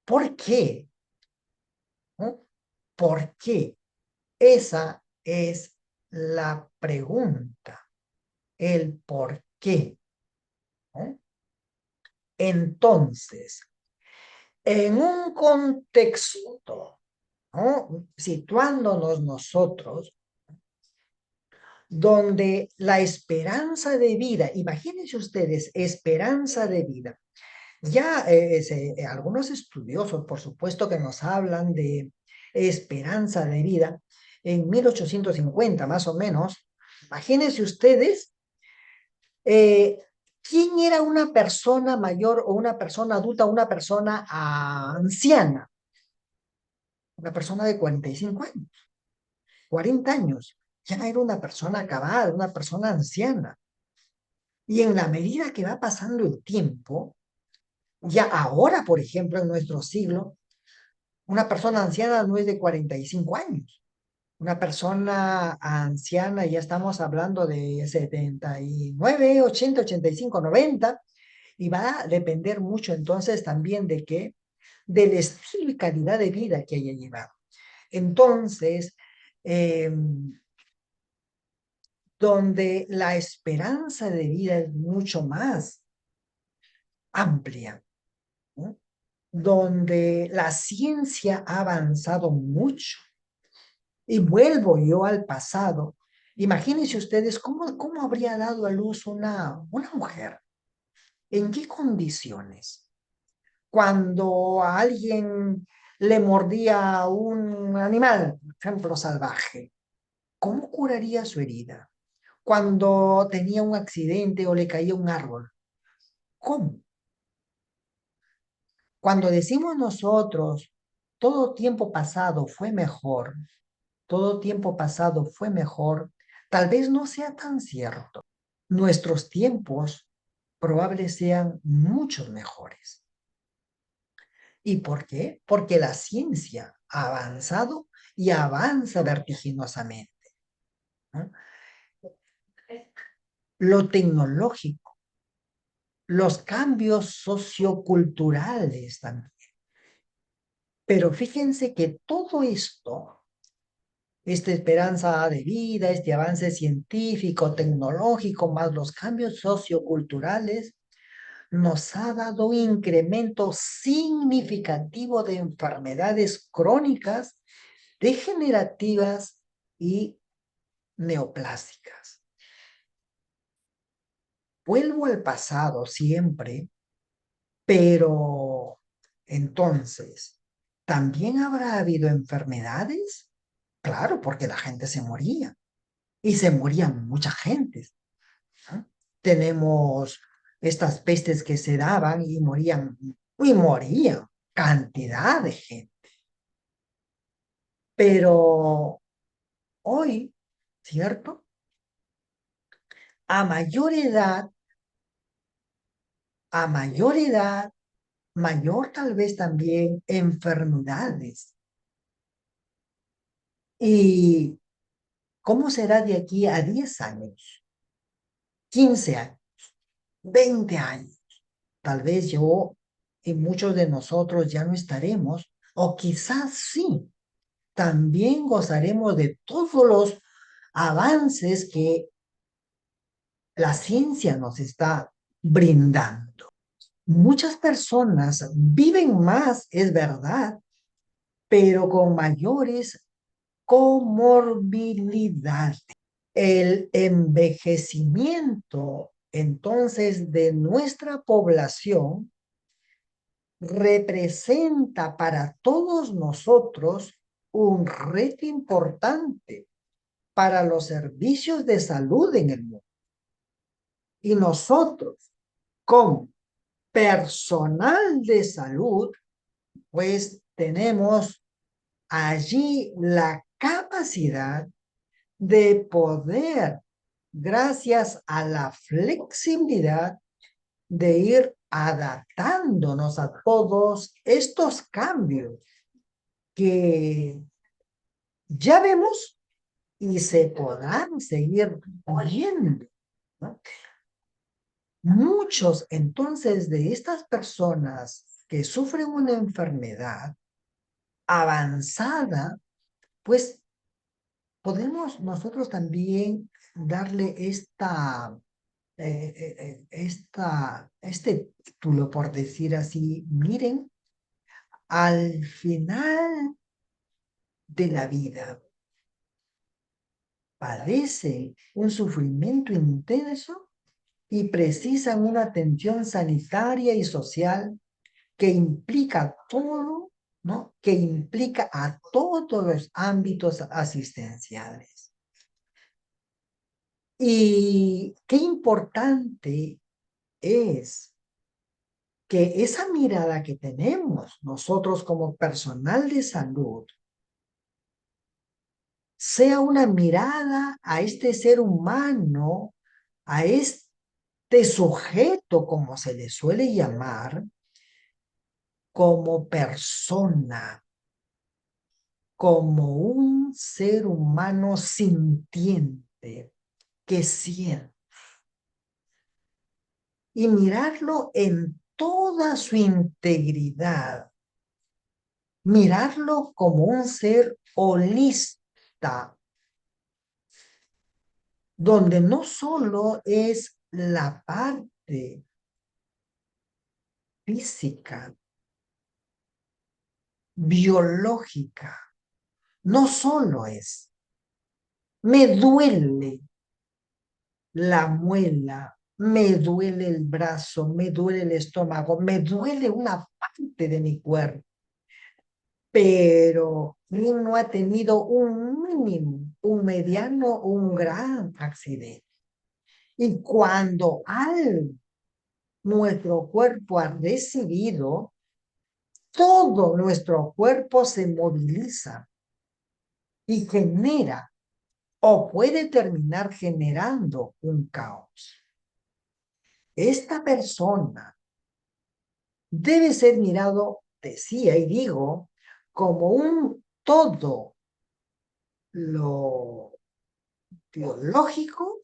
¿Por qué? ¿No? ¿Por qué? Esa es la pregunta, el por qué. ¿No? Entonces, en un contexto, ¿no? Situándonos nosotros, donde la esperanza de vida, imagínense ustedes, esperanza de vida. Ya algunos estudiosos, por supuesto, que nos hablan de esperanza de vida en 1850, más o menos. Imagínense ustedes, ¿quién era una persona mayor o una persona adulta, una persona anciana? Una persona de 45 años, 40 años. Ya era una persona acabada, una persona anciana. Y en la medida que va pasando el tiempo, ya ahora, por ejemplo, en nuestro siglo, una persona anciana no es de 45 años. Una persona anciana, ya estamos hablando de 79, 80, 85, 90, y va a depender mucho entonces también de qué, del estilo y calidad de vida que haya llevado. Entonces, eh, donde la esperanza de vida es mucho más amplia, ¿no? Donde la ciencia ha avanzado mucho. Y vuelvo yo al pasado. Imagínense ustedes cómo habría dado a luz una mujer. ¿En qué condiciones? Cuando a alguien le mordía a un animal, por ejemplo, salvaje, ¿cómo curaría su herida? Cuando tenía un accidente o le caía un árbol, ¿cómo? Cuando decimos nosotros, todo tiempo pasado fue mejor, todo tiempo pasado fue mejor, tal vez no sea tan cierto. Nuestros tiempos probables sean muchos mejores. ¿Y por qué? Porque la ciencia ha avanzado y avanza vertiginosamente, ¿no? Lo tecnológico, los cambios socioculturales también. Pero fíjense que todo esto, esta esperanza de vida, este avance científico, tecnológico, más los cambios socioculturales, nos ha dado un incremento significativo de enfermedades crónicas, degenerativas y neoplásicas. Vuelvo al pasado siempre, pero entonces, ¿también habrá habido enfermedades? Claro, porque la gente se moría y se morían mucha gente, ¿no? Tenemos estas pestes que se daban y morían cantidad de gente. Pero hoy, ¿cierto? A mayor edad, a mayor edad, mayor tal vez también enfermedades. ¿Y cómo será de aquí a 10 años, 15 años, 20 años? Tal vez yo y muchos de nosotros ya no estaremos, o quizás sí, también gozaremos de todos los avances que la ciencia nos está brindando. Muchas personas viven más, es verdad, pero con mayores comorbilidades. El envejecimiento, entonces, de nuestra población representa para todos nosotros un reto importante para los servicios de salud en el mundo. Y nosotros, como personal de salud, pues tenemos allí la capacidad de poder, gracias a la flexibilidad, de ir adaptándonos a todos estos cambios que ya vemos y se podrán seguir viendo, ¿no? Muchos entonces de estas personas que sufren una enfermedad avanzada, pues podemos nosotros también darle este título, por decir así. Miren, al final de la vida padecen un sufrimiento intenso y precisan una atención sanitaria y social que implica todo, ¿no? Que implica a todos los ámbitos asistenciales. Y qué importante es que esa mirada que tenemos nosotros como personal de salud sea una mirada a este ser humano, a este sujeto, como se le suele llamar, como persona, como un ser humano sintiente que siente, y mirarlo en toda su integridad, mirarlo como un ser holista, donde no solo es la parte física, biológica, no solo es, me duele la muela, me duele el brazo, me duele el estómago, me duele una parte de mi cuerpo, pero no ha tenido un mínimo, un mediano o un gran accidente. Y cuando nuestro cuerpo ha recibido, todo nuestro cuerpo se moviliza y genera o puede terminar generando un caos. Esta persona debe ser mirado, decía y digo, como un todo lo biológico,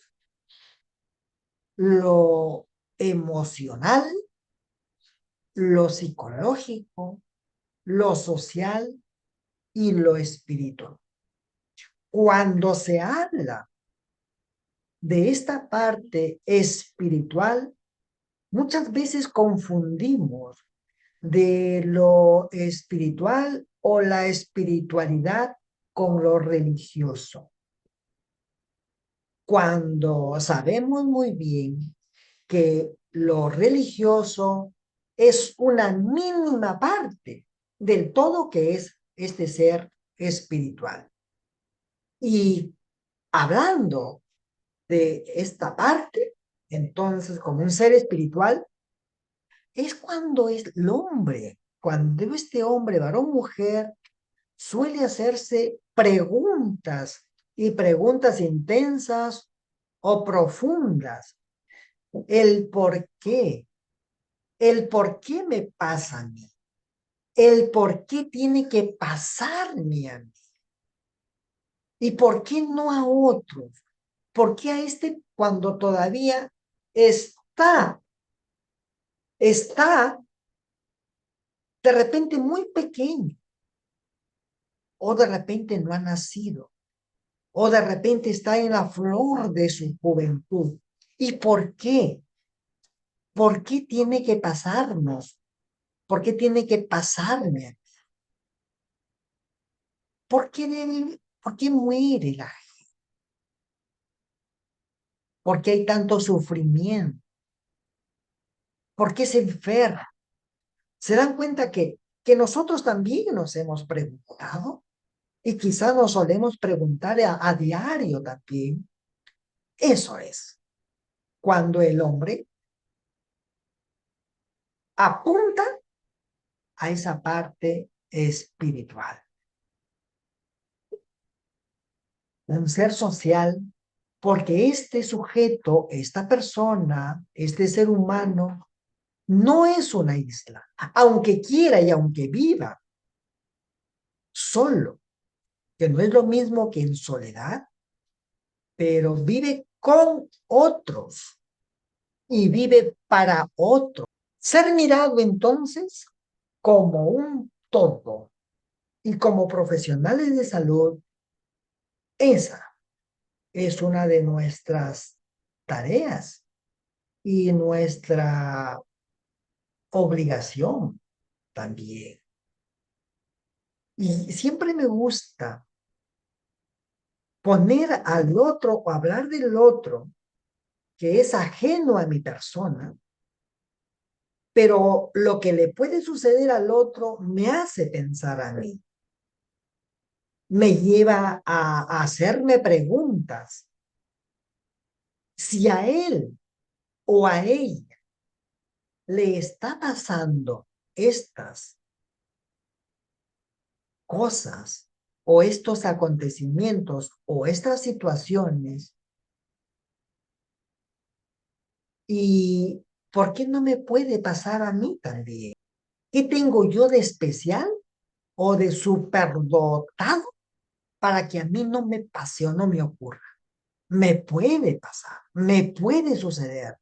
lo emocional, lo psicológico, lo social y lo espiritual. Cuando se habla de esta parte espiritual, muchas veces confundimos de lo espiritual o la espiritualidad con lo religioso, cuando sabemos muy bien que lo religioso es una mínima parte del todo que es este ser espiritual. Y hablando de esta parte, entonces, como un ser espiritual, es cuando es el hombre, cuando este hombre, varón, mujer, suele hacerse preguntas y preguntas intensas o profundas. El por qué me pasa a mí, el por qué tiene que pasarme a mí y por qué no a otros, por qué a este cuando todavía está de repente muy pequeño, o de repente no ha nacido, o de repente está en la flor de su juventud. ¿Y por qué? ¿Por qué tiene que pasarnos? ¿Por qué tiene que pasarme? ¿Por qué muere la gente? ¿Por qué hay tanto sufrimiento? ¿Por qué se enferma? ¿Se dan cuenta que nosotros también nos hemos preguntado? Y quizás nos solemos preguntar a diario también. Eso es cuando el hombre apunta a esa parte espiritual. Un ser social, porque este sujeto, esta persona, este ser humano, no es una isla, aunque quiera y aunque viva solo, que no es lo mismo que en soledad, pero vive con otros y vive para otros. Ser mirado entonces como un todo y como profesionales de salud, esa es una de nuestras tareas y nuestra obligación también. Y siempre me gusta poner al otro o hablar del otro que es ajeno a mi persona, pero lo que le puede suceder al otro me hace pensar a mí, me lleva a hacerme preguntas. Si a él o a ella le está pasando estas cosas o estos acontecimientos o estas situaciones, ¿y por qué no me puede pasar a mí también? ¿Qué tengo yo de especial o de superdotado para que a mí no me pase o no me ocurra? Me puede pasar, me puede suceder.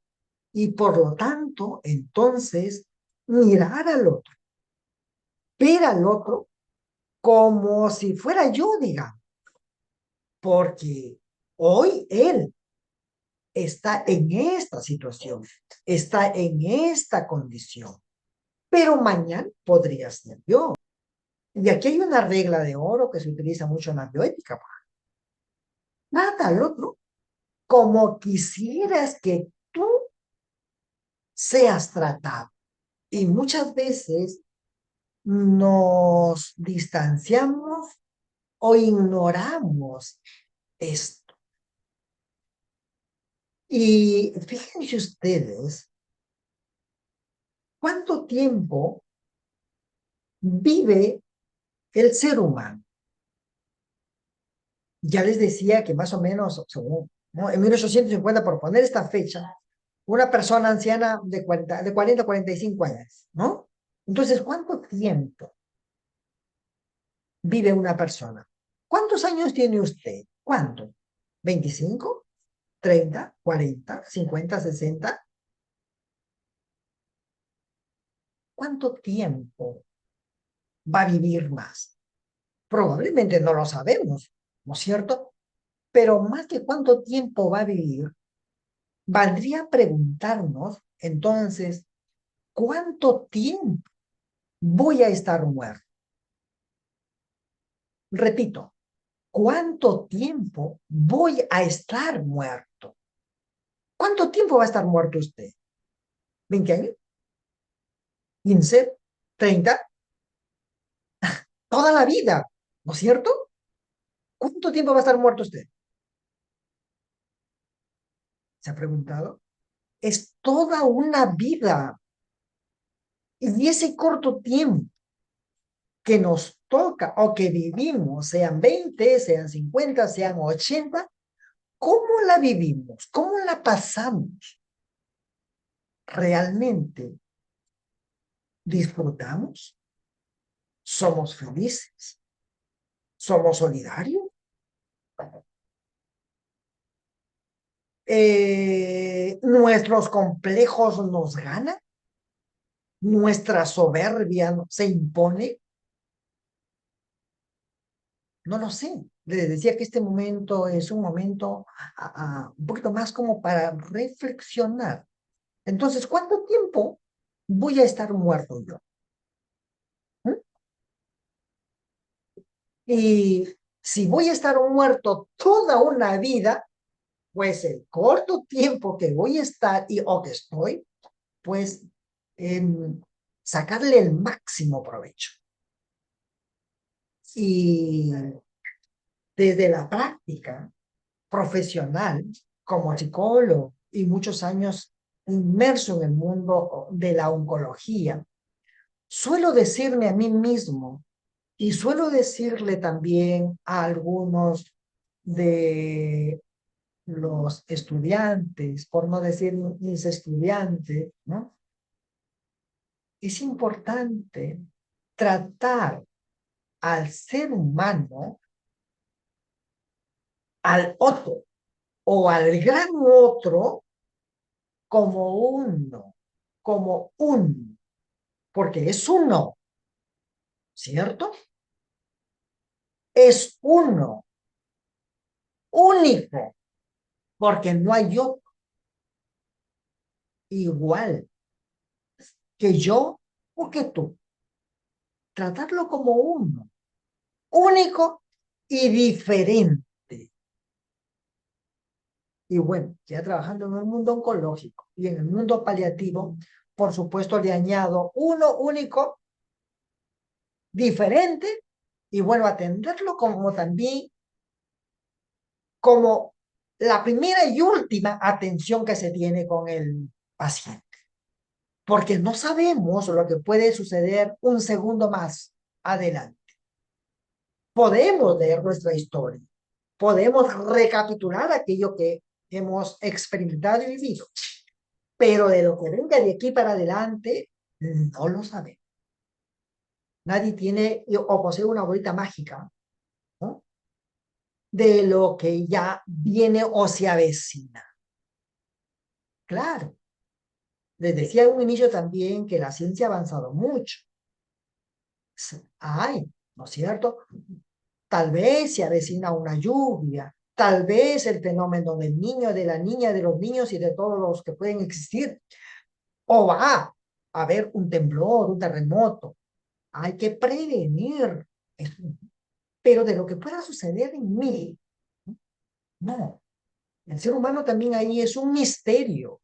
Y por lo tanto, entonces, mirar al otro, ver al otro como si fuera yo, digamos, porque hoy él está en esta situación, está en esta condición, pero mañana podría ser yo. Y aquí hay una regla de oro que se utiliza mucho en la bioética. Trata al otro como quisieras que tú seas tratado. Y muchas veces nos distanciamos o ignoramos esto. Y fíjense ustedes, ¿cuánto tiempo vive el ser humano? Ya les decía que más o menos, según, ¿no? En 1850, por poner esta fecha, una persona anciana de 40 a 45 años, ¿no? Entonces, ¿cuánto tiempo vive una persona? ¿Cuántos años tiene usted? ¿Cuánto? ¿25? ¿30? ¿40? ¿50? ¿60? ¿Cuánto tiempo va a vivir más? Probablemente no lo sabemos, ¿no es cierto? Pero más que cuánto tiempo va a vivir, valdría preguntarnos entonces, ¿cuánto tiempo voy a estar muerto? Repito, ¿cuánto tiempo voy a estar muerto? ¿Cuánto tiempo va a estar muerto usted? ¿20 años? ¿15? ¿30? Toda la vida, ¿no es cierto? ¿Cuánto tiempo va a estar muerto usted? ¿Se ha preguntado? Es toda una vida. Y ese corto tiempo que nos toca o que vivimos, sean 20, sean 50, sean 80, ¿cómo la vivimos? ¿Cómo la pasamos? ¿Realmente disfrutamos? ¿Somos felices? ¿Somos solidarios? ¿Nuestros complejos nos ganan? ¿Nuestra soberbia se impone? No lo sé. Les decía que este momento es un momento un poquito más como para reflexionar. Entonces, ¿cuánto tiempo voy a estar muerto yo? ¿Mm? Y si voy a estar muerto toda una vida, pues el corto tiempo que voy a estar o que estoy, pues sacarle el máximo provecho. Y desde la práctica profesional, como psicólogo y muchos años inmerso en el mundo de la oncología, suelo decirme a mí mismo y suelo decirle también a algunos de los estudiantes, por no decir mis estudiantes, ¿no? Es importante tratar al ser humano, al otro o al gran otro como uno, como un, porque es uno. ¿cierto? Es uno, único, porque no hay otro igual que yo o que tú. Tratarlo como uno, único y diferente. Y bueno, ya trabajando en el mundo oncológico y en el mundo paliativo, por supuesto le añado uno único, diferente, y bueno, atenderlo como también, como la primera y última atención que se tiene con el paciente. Porque no sabemos lo que puede suceder un segundo más adelante. Podemos leer nuestra historia, podemos recapitular aquello que hemos experimentado y vivido, pero de lo que venga de aquí para adelante, no lo sabemos. Nadie tiene o posee una bolita mágica, ¿no? De lo que ya viene o se avecina. Claro, les decía en un inicio también que la ciencia ha avanzado mucho. Ay, ¿no es cierto? Tal vez se avecina una lluvia, tal vez el fenómeno del niño, de la niña, de los niños y de todos los que pueden existir. O va a haber un temblor, un terremoto. Hay que prevenir eso. Pero de lo que pueda suceder en mí, no. El ser humano también ahí es un misterio.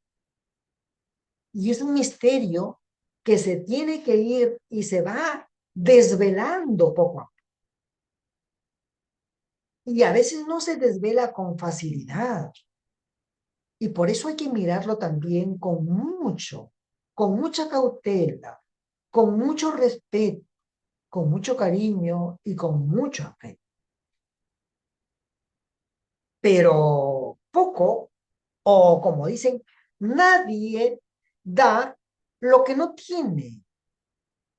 Y es un misterio que se tiene que ir y se va desvelando poco a poco. Y a veces no se desvela con facilidad. Y por eso hay que mirarlo también con mucha cautela, con mucho respeto, con mucho cariño y con mucho afecto. Pero poco, o como dicen, nadie da lo que no tiene.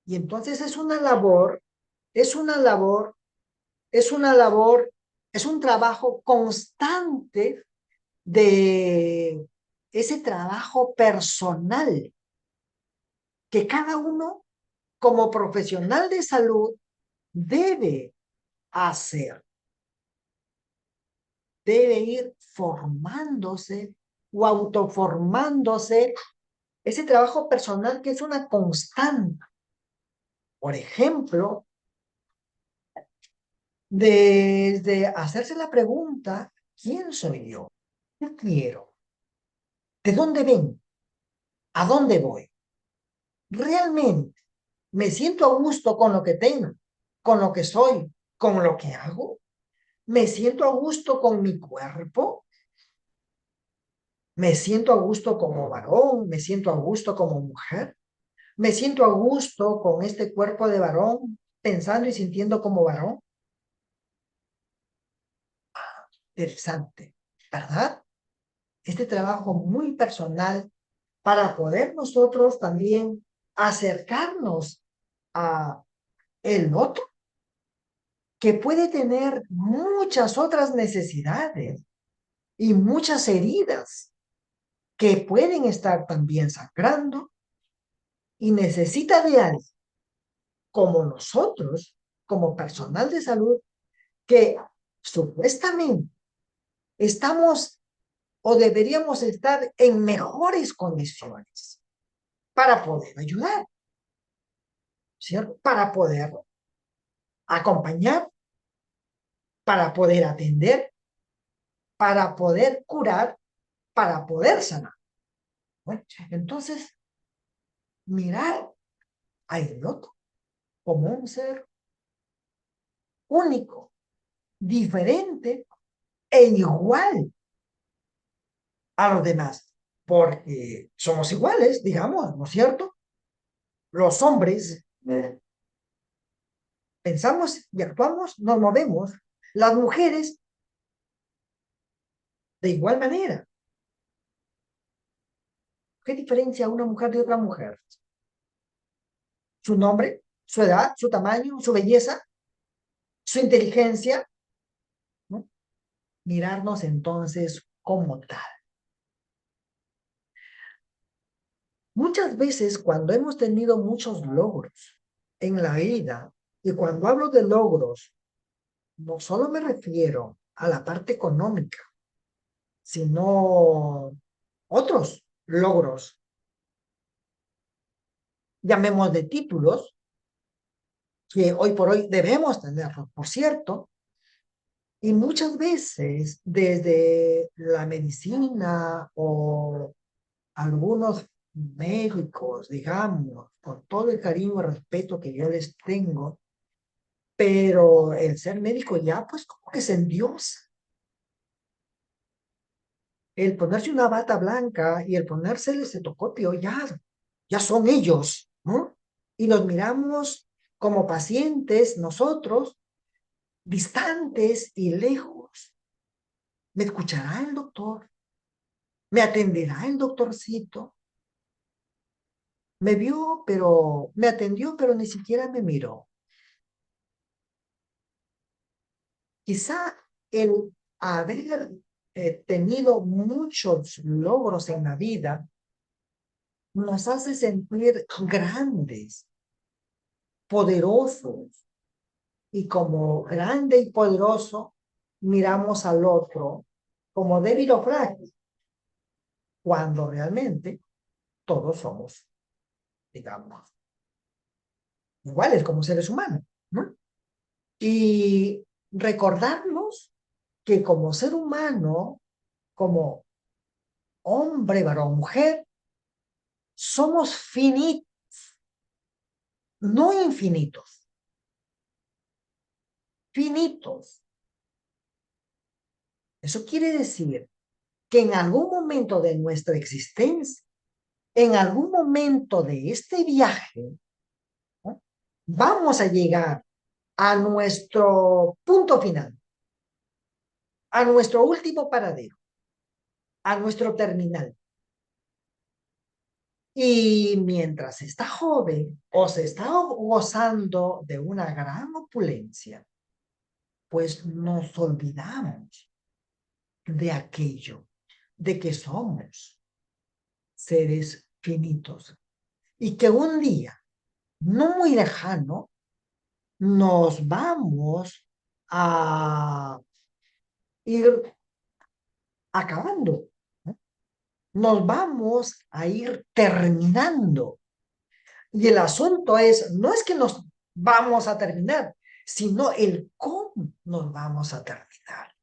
Y entonces es una labor, es una labor, es una labor, es un trabajo constante de ese trabajo personal que cada uno como profesional de salud debe hacer, debe ir formándose o autoformándose, ese trabajo personal que es una constante. Por ejemplo, desde hacerse la pregunta, ¿quién soy yo? ¿Qué quiero? ¿De dónde vengo? ¿A dónde voy? ¿Realmente me siento a gusto con lo que tengo, con lo que soy, con lo que hago? ¿Me siento a gusto con mi cuerpo? ¿Me siento a gusto como varón? ¿Me siento a gusto como mujer? ¿Me siento a gusto con este cuerpo de varón, pensando y sintiendo como varón? Interesante, ¿verdad? Este trabajo muy personal para poder nosotros también acercarnos a el otro que puede tener muchas otras necesidades y muchas heridas que pueden estar también sangrando y necesita de alguien como nosotros, como personal de salud, que supuestamente estamos o deberíamos estar en mejores condiciones para poder ayudar, ¿cierto? Para poder acompañar, para poder atender, para poder curar, para poder sanar. Bueno, entonces, mirar al otro como un ser único, diferente e igual a los demás, porque somos iguales, digamos, ¿no es cierto? Los hombres pensamos y actuamos, nos movemos. Las mujeres, de igual manera. ¿Qué diferencia una mujer de otra mujer? Su nombre, su edad, su tamaño, su belleza, su inteligencia, ¿no? Mirarnos entonces como tal. Muchas veces cuando hemos tenido muchos logros en la vida Y cuando hablo de logros, no solo me refiero a la parte económica, sino otros logros, llamemos de títulos, que hoy por hoy debemos tenerlos, por cierto, y muchas veces desde la medicina o algunos médicos, digamos, con todo el cariño y respeto que yo les tengo, pero el ser médico ya pues como que se endiosa. El ponerse una bata blanca y el ponerse el estetoscopio ya son ellos, ¿no? Y los miramos como pacientes nosotros, distantes y lejos. ¿Me escuchará el doctor? ¿Me atenderá el doctorcito? Me vio, pero me atendió, pero ni siquiera me miró. Quizá el haber tenido muchos logros en la vida nos hace sentir grandes, poderosos, y como grande y poderoso miramos al otro como débil o frágil, cuando realmente todos somos, digamos, iguales como seres humanos, ¿no? Y recordarnos que como ser humano, como hombre, varón, mujer, somos finitos, no infinitos, finitos. Eso quiere decir que en algún momento de nuestra existencia, en algún momento de este viaje, ¿no?, vamos a llegar a nuestro punto final, a nuestro último paradero, a nuestro terminal. Y mientras está joven o se está gozando de una gran opulencia, pues nos olvidamos de aquello, de que somos seres finitos y que un día, no muy lejano, nos vamos a ir acabando, ¿no? Nos vamos a ir terminando. Y el asunto es, no es que nos vamos a terminar, sino el cómo nos vamos a terminar.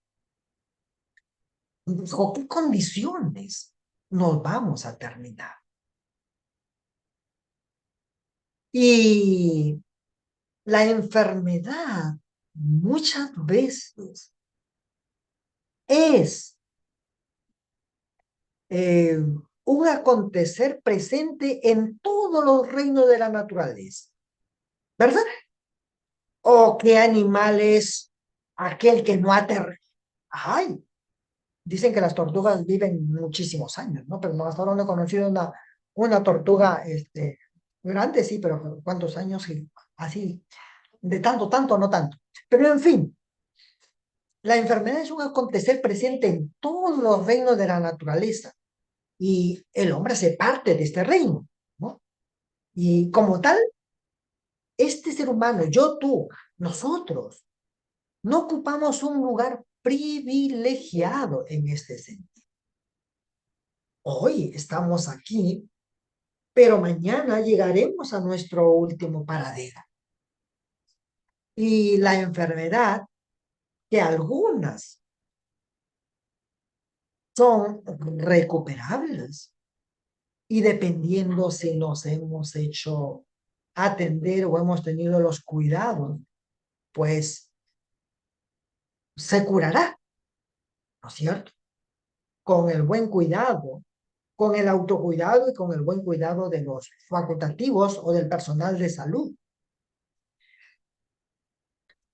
¿Con qué condiciones nos vamos a terminar? Y la enfermedad muchas veces es un acontecer presente en todos los reinos de la naturaleza, ¿verdad? ¿O qué animal es aquel que no aterra? Ay, dicen que las tortugas viven muchísimos años, ¿no? Pero no, hasta ahora no he conocido una tortuga grande, sí, pero ¿cuántos años? Así, de tanto, tanto, no tanto. Pero en fin, la enfermedad es un acontecer presente en todos los reinos de la naturaleza y el hombre hace parte de este reino, ¿no? Y como tal, este ser humano, yo, tú, nosotros, no ocupamos un lugar privilegiado en este sentido. Hoy estamos aquí, pero mañana llegaremos a nuestro último paradero. Y la enfermedad, que algunas son recuperables, y dependiendo si nos hemos hecho atender o hemos tenido los cuidados, pues se curará, ¿no es cierto? Con el buen cuidado, con el autocuidado y con el buen cuidado de los facultativos o del personal de salud.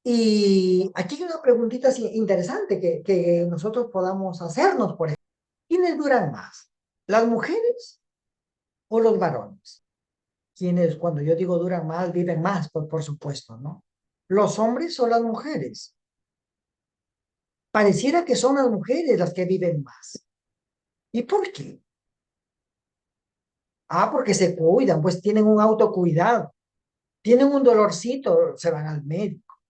Y aquí hay una preguntita interesante que nosotros podamos hacernos, por ejemplo. ¿Quiénes duran más? ¿Las mujeres o los varones? Quienes, cuando yo digo duran más, viven más, por supuesto, ¿no? ¿Los hombres o las mujeres? Pareciera que son las mujeres las que viven más. ¿Y por qué? Ah, porque se cuidan, pues tienen un autocuidado, tienen un dolorcito, se van al médico,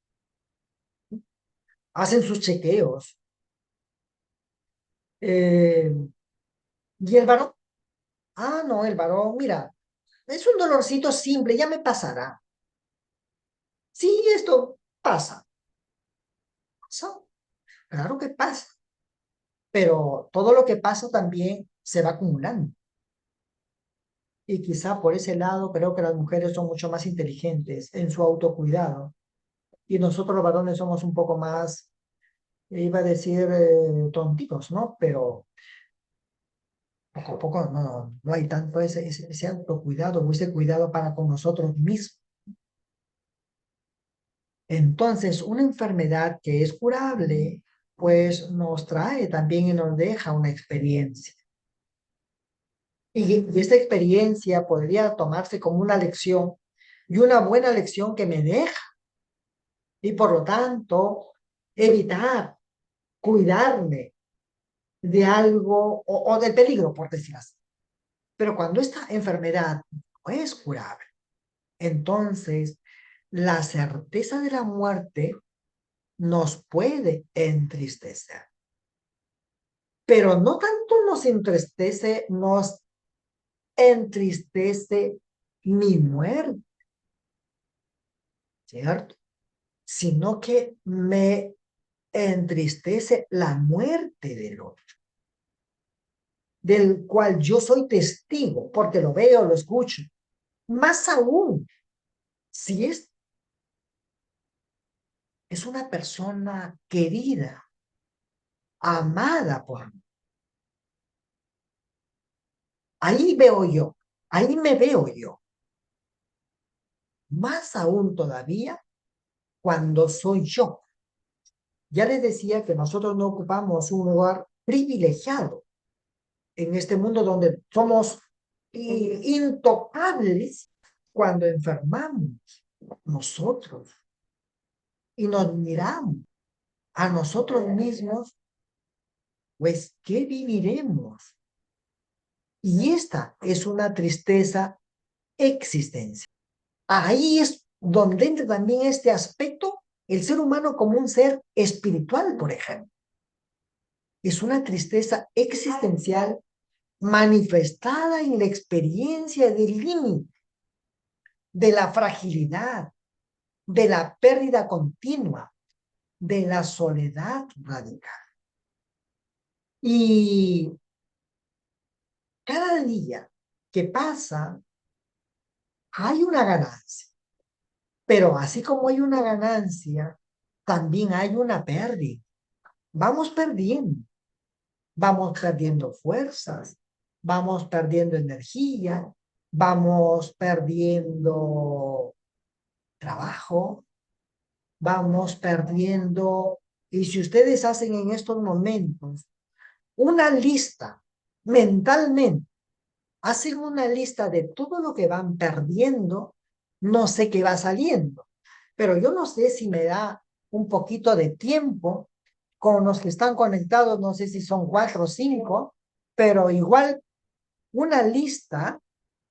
hacen sus chequeos. Eh, ¿Y el varón? Ah, no, el varón, mira, es un dolorcito simple, ya me pasará. Sí, esto pasa. ¿Pasa? Claro que pasa, pero todo lo que pasa también se va acumulando. Y quizá por ese lado creo que las mujeres son mucho más inteligentes en su autocuidado. Y nosotros los varones somos un poco más, iba a decir, tontitos, ¿no? Pero poco a poco no hay tanto ese autocuidado o ese cuidado para con nosotros mismos. Entonces, una enfermedad que es curable, pues nos trae también y nos deja una experiencia. Y esta experiencia podría tomarse como una lección y una buena lección que me deja. Y por lo tanto, evitar, cuidarme de algo o del peligro, por decir así. Pero cuando esta enfermedad no es curable, entonces la certeza de la muerte nos puede entristecer. Pero no tanto nos entristece mi muerte, ¿cierto? Sino que me entristece la muerte del otro, del cual yo soy testigo, porque lo veo, lo escucho. Más aún, si es una persona querida, amada por mí, ahí veo yo, ahí me veo yo. Más aún todavía cuando soy yo. Ya les decía que nosotros no ocupamos un lugar privilegiado en este mundo donde somos intocables cuando enfermamos nosotros y nos miramos a nosotros mismos, pues, ¿qué viviremos? Y esta es una tristeza existencial. Ahí es donde entra también este aspecto, el ser humano como un ser espiritual, por ejemplo. Es una tristeza existencial manifestada en la experiencia del límite, de la fragilidad, de la pérdida continua, de la soledad radical. Y cada día que pasa, hay una ganancia, pero así como hay una ganancia, también hay una pérdida. Vamos perdiendo, vamos perdiendo fuerzas, vamos perdiendo energía, vamos perdiendo trabajo, vamos perdiendo. Y si ustedes hacen en estos momentos una lista mentalmente, hacen una lista de todo lo que van perdiendo, no sé qué va saliendo, pero yo no sé si me da un poquito de tiempo con los que están conectados, no sé si son 4 o 5, pero igual una lista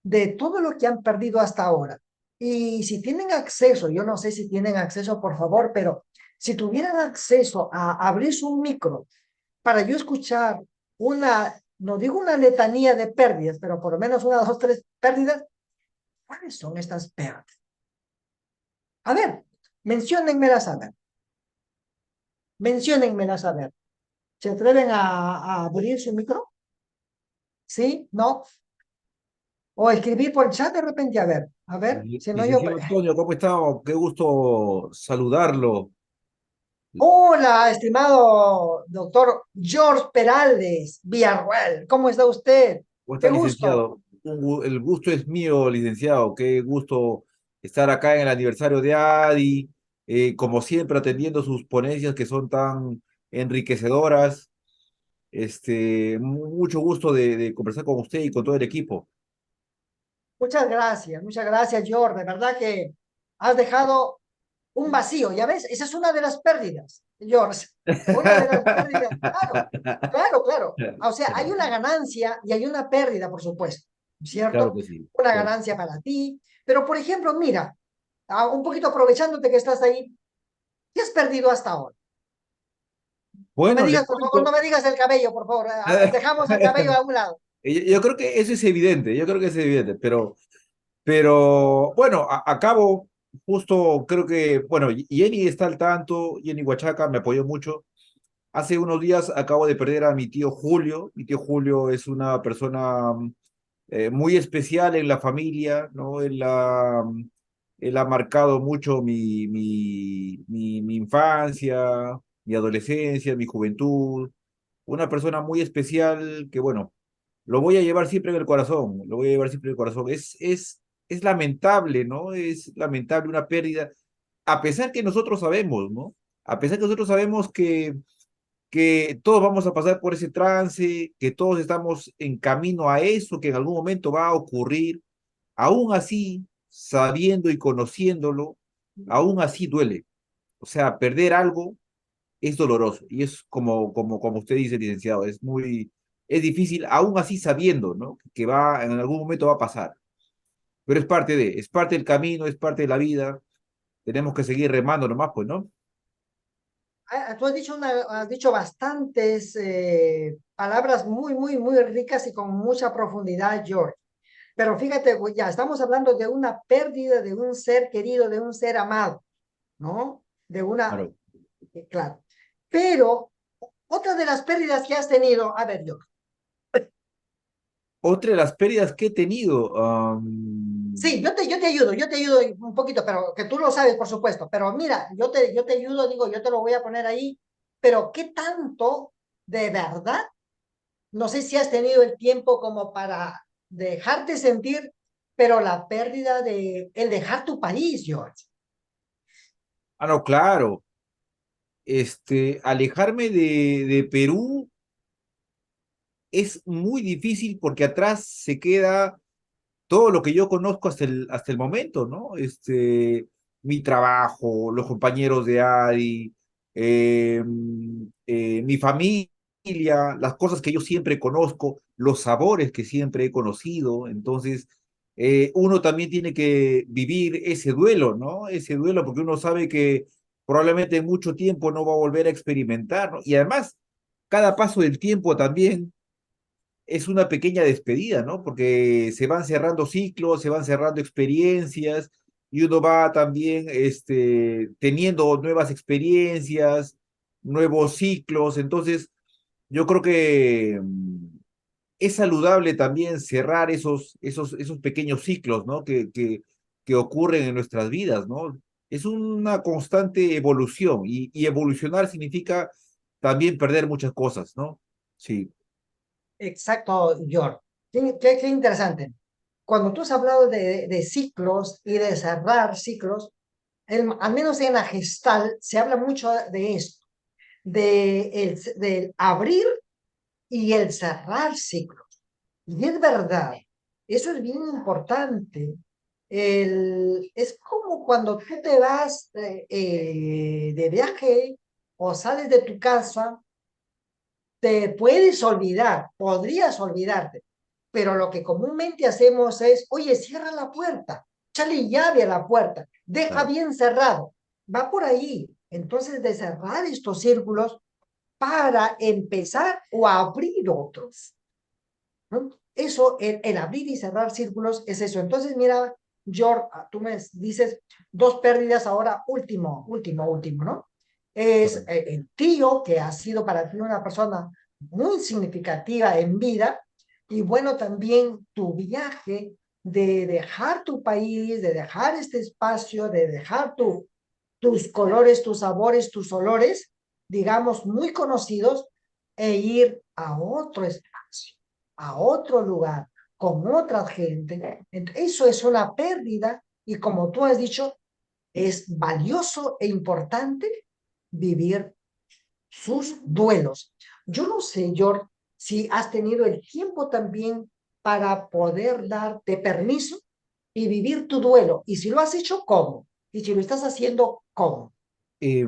de todo lo que han perdido hasta ahora. Y si tienen acceso, yo no sé si tienen acceso, por favor, pero si tuvieran acceso a abrirse un micro para yo escuchar no digo una letanía de pérdidas, pero por lo menos una, dos, tres pérdidas, ¿cuáles son estas pérdidas? A ver, menciónenmelas a ver, menciónenmelas a ver. ¿Se atreven a abrir su micro? ¿Sí? ¿No? O escribir por el chat de repente, a ver, si no yo... Licenciado Antonio, ¿cómo está? Qué gusto saludarlo. Hola, estimado doctor George Peraldes Villarroel, ¿cómo está usted? ¿Cómo Qué está, gusto. licenciado? El gusto es mío, licenciado. Qué gusto estar acá en el aniversario de ADI, como siempre atendiendo sus ponencias que son tan enriquecedoras. Mucho gusto de conversar con usted y con todo el equipo. Muchas gracias, George. De verdad que has dejado un vacío, ¿ya ves? Esa es una de las pérdidas, George. Una de las pérdidas, claro, claro, claro. O sea, hay una ganancia y hay una pérdida, por supuesto, Claro ¿cierto? que sí, Una claro. ganancia para ti. Pero, por ejemplo, mira, un poquito aprovechándote que estás ahí, ¿qué has perdido hasta ahora? No me Bueno, le digas, por favor, no cuento. me digas el cabello, por favor. Dejamos el cabello a un lado. Yo creo que eso es evidente, yo creo que es evidente, pero bueno, acabo justo, creo que, bueno, Jenny está al tanto, Jenny Huachaca me apoyó mucho. Hace unos días acabo de perder a mi tío Julio. Mi tío Julio es una persona muy especial en la familia, ¿no? Él ha marcado mucho mi infancia, mi adolescencia, mi juventud. Una persona muy especial que, bueno, lo voy a llevar siempre en el corazón, lo voy a llevar siempre en el corazón. Es lamentable, ¿no? Es lamentable una pérdida, a pesar que nosotros sabemos, ¿no? A pesar que nosotros sabemos que todos vamos a pasar por ese trance, que todos estamos en camino a eso, que en algún momento va a ocurrir, aún así, sabiendo y conociéndolo, aún así duele. O sea, perder algo es doloroso y es como usted dice, licenciado, es difícil, aún así sabiendo, ¿no? Que va, en algún momento va a pasar. Pero es parte del camino, es parte de la vida. Tenemos que seguir remando nomás, pues, ¿no? Tú has dicho bastantes palabras muy, muy, muy ricas y con mucha profundidad, George. Pero fíjate, pues, ya estamos hablando de una pérdida de un ser querido, de un ser amado, ¿no? De una, Claro. claro. Pero otra de las pérdidas que has tenido, a ver, George. Otra de las pérdidas que he tenido, Sí, yo te ayudo un poquito, pero que tú lo sabes, por supuesto. Pero mira, yo te ayudo, digo, yo te lo voy a poner ahí. Pero ¿qué tanto de verdad? No sé si has tenido el tiempo como para dejarte sentir, pero la pérdida de el dejar tu país, George. no, claro, alejarme de Perú es muy difícil porque atrás se queda todo lo que yo conozco hasta el momento, ¿no? Mi trabajo, los compañeros de ADI, mi familia, las cosas que yo siempre conozco, los sabores que siempre he conocido. Entonces, uno también tiene que vivir ese duelo, ¿no? Ese duelo porque uno sabe que probablemente en mucho tiempo no va a volver a experimentar, ¿no? Y además, cada paso del tiempo también es una pequeña despedida, ¿no? Porque se van cerrando ciclos, se van cerrando experiencias y uno va también teniendo nuevas experiencias, nuevos ciclos. Entonces, yo creo que es saludable también cerrar esos pequeños ciclos, ¿no? Que ocurren en nuestras vidas, ¿no? Es una constante evolución y evolucionar significa también perder muchas cosas, ¿no? Sí. Exacto, George. Qué interesante. Cuando tú has hablado de ciclos y de cerrar ciclos, al menos en la gestal se habla mucho de esto, del abrir y el cerrar ciclos. Y es verdad, eso es bien importante. Es como cuando tú te vas de viaje o sales de tu casa, te puedes olvidar, podrías olvidarte, pero lo que comúnmente hacemos es, oye, cierra la puerta, échale llave a la puerta, deja Claro. bien cerrado, va por ahí. Entonces, de cerrar estos círculos para empezar o abrir otros, ¿no? Eso, el abrir y cerrar círculos es eso. Entonces, mira, George, tú me dices dos pérdidas ahora, último, ¿no? Es el tío, que ha sido para ti una persona muy significativa en vida, y bueno, también tu viaje de dejar tu país, de dejar este espacio, de dejar tus colores, tus sabores, tus olores, digamos, muy conocidos, e ir a otro espacio, a otro lugar, con otra gente. Eso es una pérdida y como tú has dicho, es valioso e importante vivir sus duelos. Yo no sé, George, si has tenido el tiempo también para poder darte permiso y vivir tu duelo. Y si lo has hecho, ¿cómo? Y si lo estás haciendo, ¿cómo? Eh,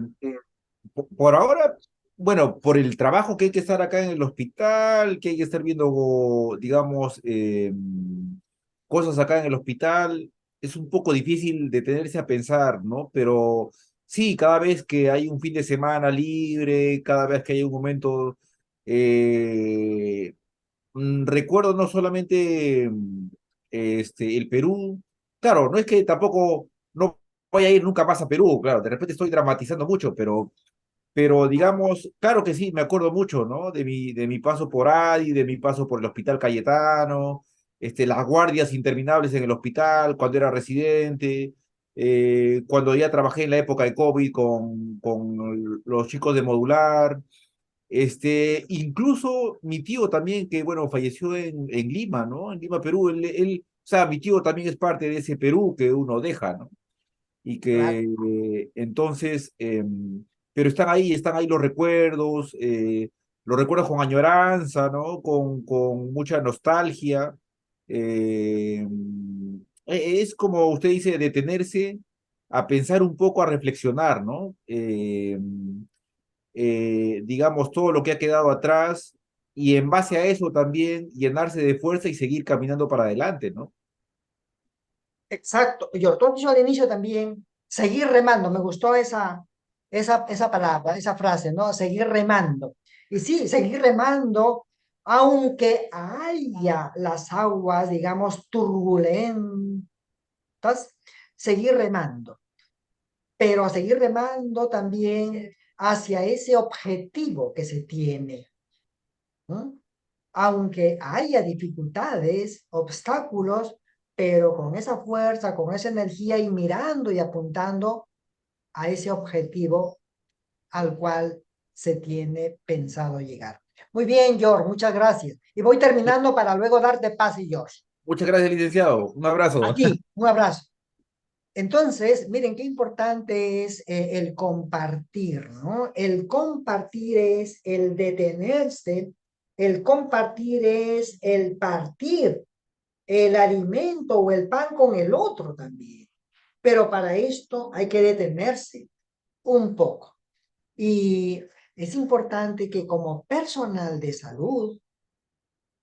por ahora, bueno, por el trabajo que hay que estar acá en el hospital, que hay que estar viendo, digamos, cosas acá en el hospital. es un poco difícil detenerse a pensar, ¿no? Pero sí, cada vez que hay un fin de semana libre, cada vez que hay un momento, eh, recuerdo no solamente el Perú, claro, no es que tampoco no voy a ir nunca más a Perú, claro, de repente estoy dramatizando mucho, pero digamos, claro que sí, me acuerdo mucho, ¿no? De mi paso por Adi, de mi paso por el Hospital Cayetano, las guardias interminables en el hospital, cuando era residente, cuando ya trabajé en la época de COVID con los chicos de Modular, incluso mi tío también, que bueno, falleció en Lima, ¿no? En Lima, Perú, o sea, mi tío también es parte de ese Perú que uno deja, ¿no? Y que Claro. entonces, pero están ahí los recuerdos con añoranza, ¿no? Con mucha nostalgia. Es como usted dice, detenerse a pensar un poco, a reflexionar, ¿no? Digamos, todo lo que ha quedado atrás y en base a eso también llenarse de fuerza y seguir caminando para adelante, ¿no? Exacto. Yo, tú has dicho al inicio también, seguir remando, me gustó esa palabra, esa frase, ¿no? Seguir remando. Y sí, seguir remando, aunque haya las aguas, digamos, turbulentas, seguir remando, pero a seguir remando también hacia ese objetivo que se tiene, ¿no? Aunque haya dificultades, obstáculos, pero con esa fuerza, con esa energía y mirando y apuntando a ese objetivo al cual se tiene pensado llegar. Muy bien, George, muchas gracias. Y voy terminando para luego darte paz, y George. Muchas gracias, licenciado. Un abrazo. Aquí, un abrazo. Entonces, miren qué importante es el compartir, ¿no? El compartir es el detenerse, el compartir es el partir el alimento o el pan con el otro también. Pero para esto hay que detenerse un poco. Y es importante que como personal de salud,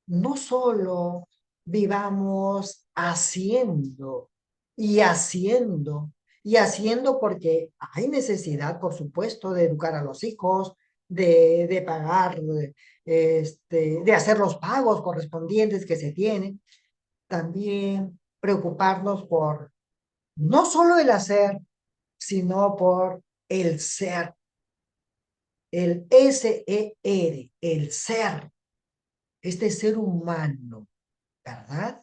no solo vivamos haciendo y haciendo y haciendo porque hay necesidad, por supuesto, de educar a los hijos, de pagar, de hacer los pagos correspondientes que se tienen, también preocuparnos por no solo el hacer, sino por el ser, el SER, el ser, este ser humano, ¿verdad?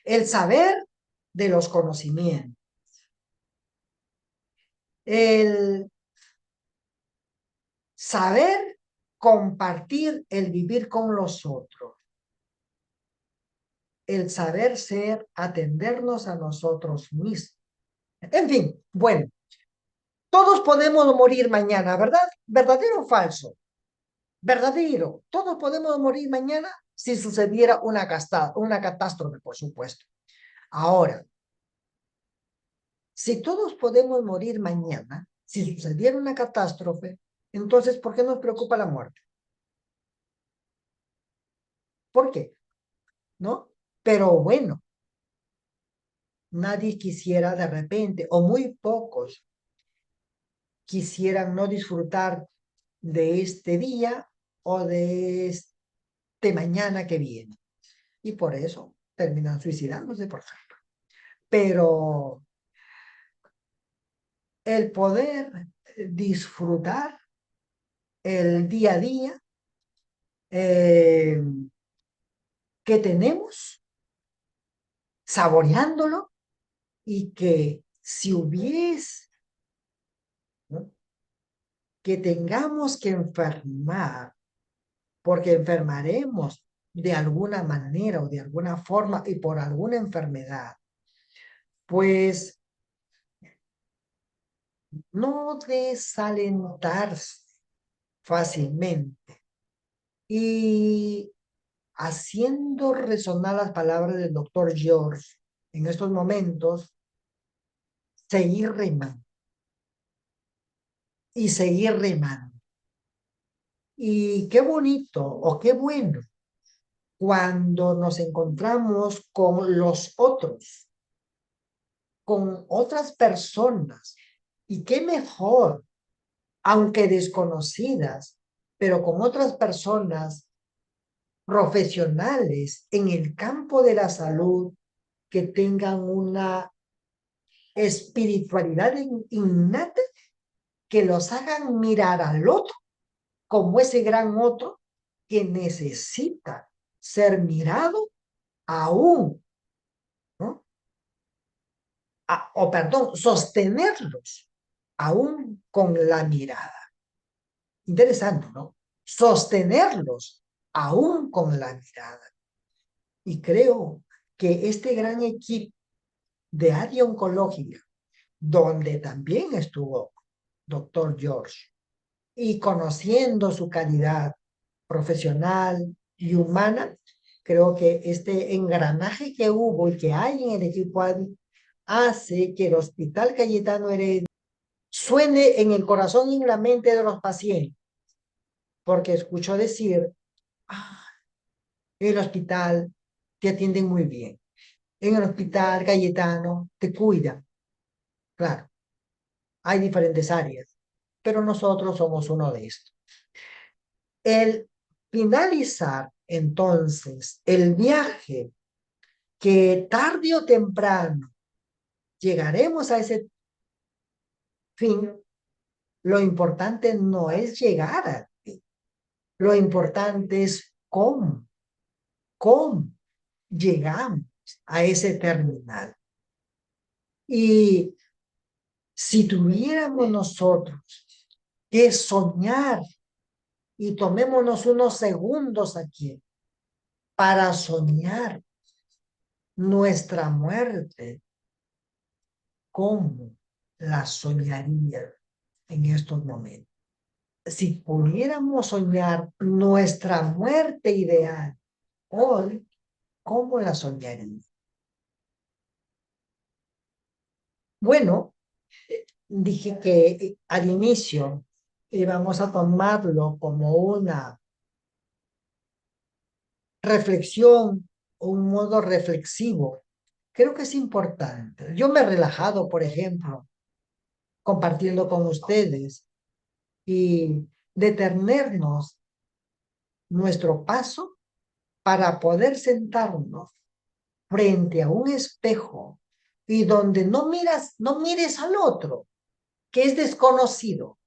El saber de los conocimientos, el saber compartir, el vivir con los otros, el saber ser, atendernos a nosotros mismos. En fin, bueno, todos podemos morir mañana, ¿verdad? ¿Verdadero o falso? Verdadero. Todos podemos morir mañana si sucediera una catástrofe, por supuesto. Ahora, si todos podemos morir mañana, si sucediera una catástrofe, entonces, ¿por qué nos preocupa la muerte? ¿Por qué? ¿No? Pero bueno, nadie quisiera de repente, o muy pocos quisieran no disfrutar de este día o de este mañana que viene. Y por eso terminan suicidándose, por ejemplo. Pero el poder disfrutar el día a día eh, que tenemos, saboreándolo, y que si hubiese, ¿no?, que tengamos que enfermar, porque enfermaremos de alguna manera o de alguna forma y por alguna enfermedad, pues no desalentarse fácilmente y haciendo resonar las palabras del doctor George en estos momentos, seguir remando y seguir remando. Y qué bonito o qué bueno cuando nos encontramos con los otros con otras personas. Y qué mejor, aunque desconocidas, pero con otras personas profesionales en el campo de la salud que tengan una espiritualidad innata, que los hagan mirar al otro como ese gran otro que necesita ser mirado aún, ¿no? O perdón, sostenerlos aún con la mirada. Interesante, ¿no? Sostenerlos aún con la mirada. Y creo que este gran equipo de área oncológica, donde también estuvo doctor George, y conociendo su calidad profesional y humana, creo que este engranaje que hubo y que hay en el equipo ADI hace que el Hospital Cayetano Heredia suene en el corazón y en la mente de los pacientes, porque escucho decir, ah, el hospital te atienden muy bien, en el Hospital Cayetano te cuidan. Claro, hay diferentes áreas, pero nosotros somos uno de estos. El finalizar entonces el viaje, que tarde o temprano llegaremos a ese fin, lo importante no es llegar al fin, lo importante es cómo llegamos a ese terminal. Y si tuviéramos nosotros que soñar, y tomémonos unos segundos aquí para soñar nuestra muerte, ¿cómo la soñaría en estos momentos? Si pudiéramos soñar nuestra muerte ideal hoy, ¿cómo la soñaría? Bueno, dije que al inicio íbamos a tomarlo como una reflexión o un modo reflexivo. Creo que es importante. Yo me he relajado, por ejemplo, compartiendo con ustedes y detenernos nuestro paso para poder sentarnos frente a un espejo y donde no mires al otro, que es desconocido,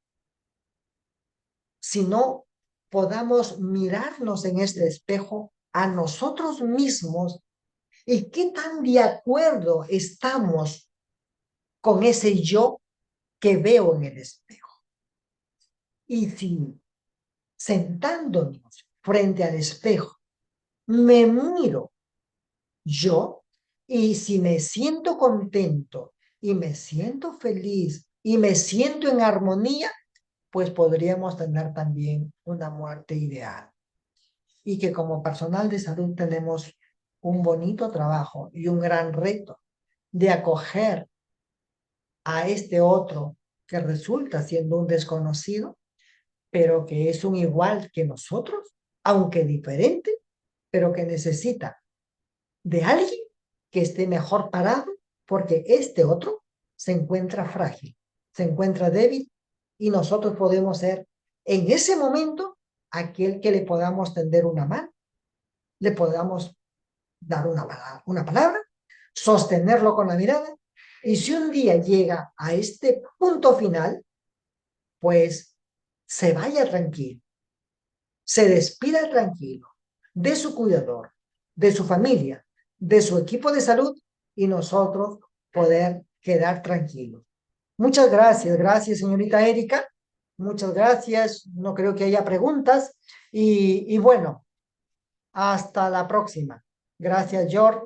sino podamos mirarnos en este espejo a nosotros mismos y qué tan de acuerdo estamos con ese yo que veo en el espejo. Y si sentándonos frente al espejo me miro yo, y si me siento contento y me siento feliz y me siento en armonía, pues podríamos tener también una muerte ideal. Y que como personal de salud tenemos un bonito trabajo y un gran reto de acoger a este otro que resulta siendo un desconocido, pero que es un igual que nosotros, aunque diferente, pero que necesita de alguien que esté mejor parado, porque este otro se encuentra frágil, se encuentra débil, y nosotros podemos ser en ese momento aquel que le podamos tender una mano, le podamos dar una palabra, sostenerlo con la mirada, y si un día llega a este punto final, pues se vaya tranquilo, se despida tranquilo de su cuidador, de su familia, de su equipo de salud, y nosotros poder quedar tranquilos. Muchas gracias, gracias señorita Erika, muchas gracias, no creo que haya preguntas, y bueno, hasta la próxima. Gracias, George.